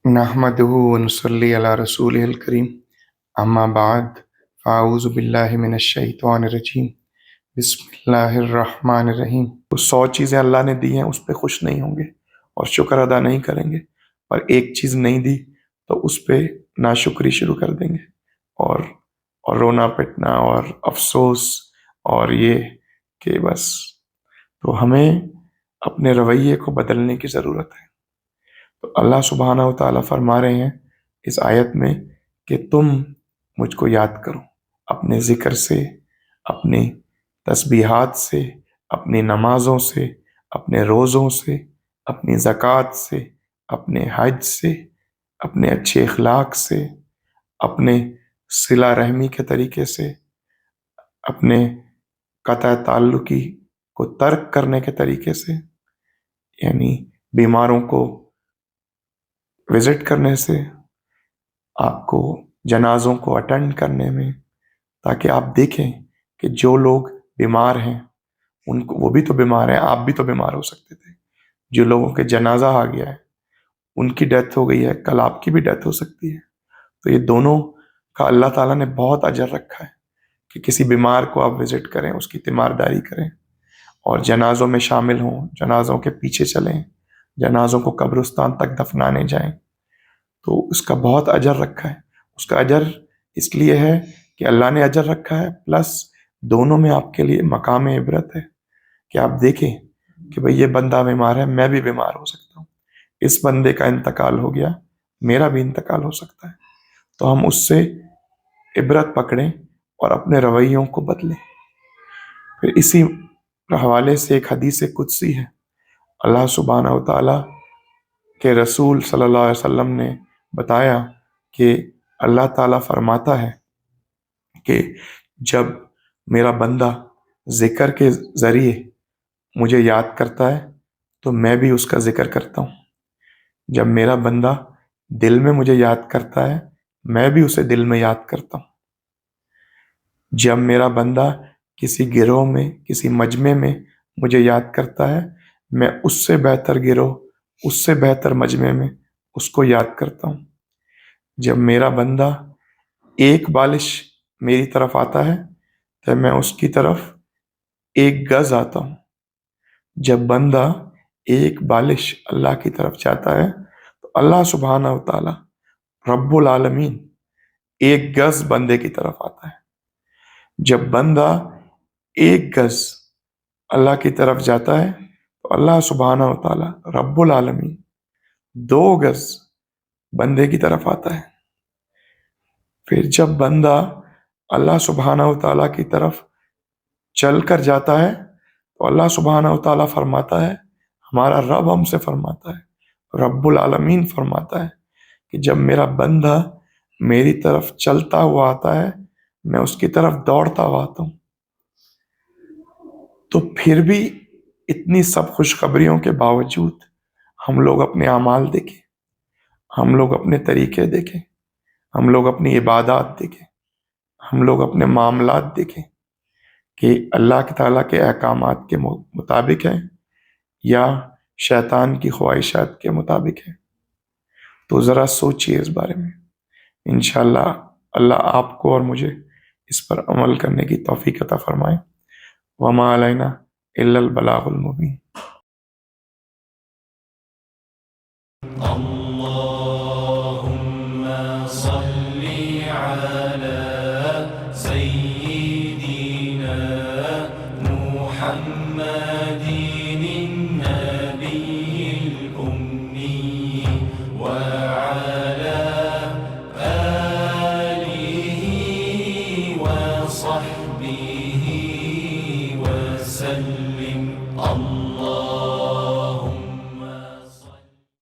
نحمده ونصلي على رسوله الكريم اما بعد فاعوذ باللہ من الشیطان الرجیم بسم اللہ الرحمن الرحیم۔ تو 100 چیزیں اللہ نے دی ہیں، اس پہ خوش نہیں ہوں گے اور شکر ادا نہیں کریں گے، اور ایک چیز نہیں دی تو اس پہ ناشکری شروع کر دیں گے اور رونا پٹنا اور افسوس، اور یہ کہ بس۔ تو ہمیں اپنے رویے کو بدلنے کی ضرورت ہے۔ تو اللہ سبحانہ و تعالیٰ فرما رہے ہیں اس آیت میں کہ تم مجھ کو یاد کرو اپنے ذکر سے، اپنے تسبیحات سے، اپنی نمازوں سے، اپنے روزوں سے، اپنی زکوٰۃ سے، اپنے حج سے، اپنے اچھے اخلاق سے، اپنے صلہ رحمی کے طریقے سے، اپنے قطع تعلقی کو ترک کرنے کے طریقے سے، یعنی بیماروں کو وزٹ کرنے سے، آپ کو جنازوں کو اٹینڈ کرنے میں، تاکہ آپ دیکھیں کہ جو لوگ بیمار ہیں ان کو، وہ بھی تو بیمار ہیں، آپ بھی تو بیمار ہو سکتے تھے۔ جو لوگوں کے جنازہ آ گیا ہے، ان کی ڈیتھ ہو گئی ہے، کل آپ کی بھی ڈیتھ ہو سکتی ہے۔ تو یہ دونوں کا اللہ تعالیٰ نے بہت اجر رکھا ہے کہ کسی بیمار کو آپ وزٹ کریں، اس کی تیمارداری کریں اور جنازوں میں شامل ہوں، جنازوں کے پیچھے چلیں، جنازوں کو قبرستان تک دفنانے جائیں۔ تو اس کا بہت اجر رکھا ہے۔ اس کا اجر اس لیے ہے کہ اللہ نے اجر رکھا ہے، پلس دونوں میں آپ کے لیے مقام عبرت ہے کہ آپ دیکھیں کہ بھئی یہ بندہ بیمار ہے، میں بھی بیمار ہو سکتا ہوں، اس بندے کا انتقال ہو گیا، میرا بھی انتقال ہو سکتا ہے۔ تو ہم اس سے عبرت پکڑیں اور اپنے رویوں کو بدلیں۔ پھر اسی حوالے سے ایک حدیث قدسی ہے، اللہ سبحانہ و تعالیٰ کے رسول صلی اللہ علیہ وسلم نے بتایا کہ اللہ تعالیٰ فرماتا ہے کہ جب میرا بندہ ذکر کے ذریعے مجھے یاد کرتا ہے تو میں بھی اس کا ذکر کرتا ہوں۔ جب میرا بندہ دل میں مجھے یاد کرتا ہے، میں بھی اسے دل میں یاد کرتا ہوں۔ جب میرا بندہ کسی گروہ میں، کسی مجمع میں مجھے یاد کرتا ہے، میں اس سے بہتر گروہ، اس سے بہتر مجمع میں اس کو یاد کرتا ہوں۔ جب میرا بندہ ایک بالش میری طرف آتا ہے تو میں اس کی طرف ایک گز آتا ہوں۔ جب بندہ ایک بالش اللہ کی طرف جاتا ہے تو اللہ سبحانہ و تعالیٰ رب العالمین ایک گز بندے کی طرف آتا ہے۔ جب بندہ ایک گز اللہ کی طرف جاتا ہے تو اللہ سبحانہ و تعالیٰ رب العالمین 2 گز بندے کی طرف آتا ہے۔ پھر جب بندہ اللہ سبحانہ و تعالیٰ کی طرف چل کر جاتا ہے تو اللہ سبحانہ و تعالیٰ فرماتا ہے، ہمارا رب ہم سے فرماتا ہے، رب العالمین فرماتا ہے کہ جب میرا بندہ میری طرف چلتا ہوا آتا ہے، میں اس کی طرف دوڑتا ہوا آتا ہوں۔ تو پھر بھی اتنی سب خوشخبریوں کے باوجود ہم لوگ اپنے اعمال دیکھیں، ہم لوگ اپنے طریقے دیکھیں، ہم لوگ اپنی عبادات دیکھیں، ہم لوگ اپنے معاملات دیکھیں کہ اللہ تعالیٰ کے احکامات کے مطابق ہیں یا شیطان کی خواہشات کے مطابق ہیں۔ تو ذرا سوچئے اس بارے میں۔ انشاءاللہ اللہ آپ کو اور مجھے اس پر عمل کرنے کی توفیق عطا فرمائے۔ وما علینا الا البلاغ المبین۔ اللهم صل على سيدنا محمد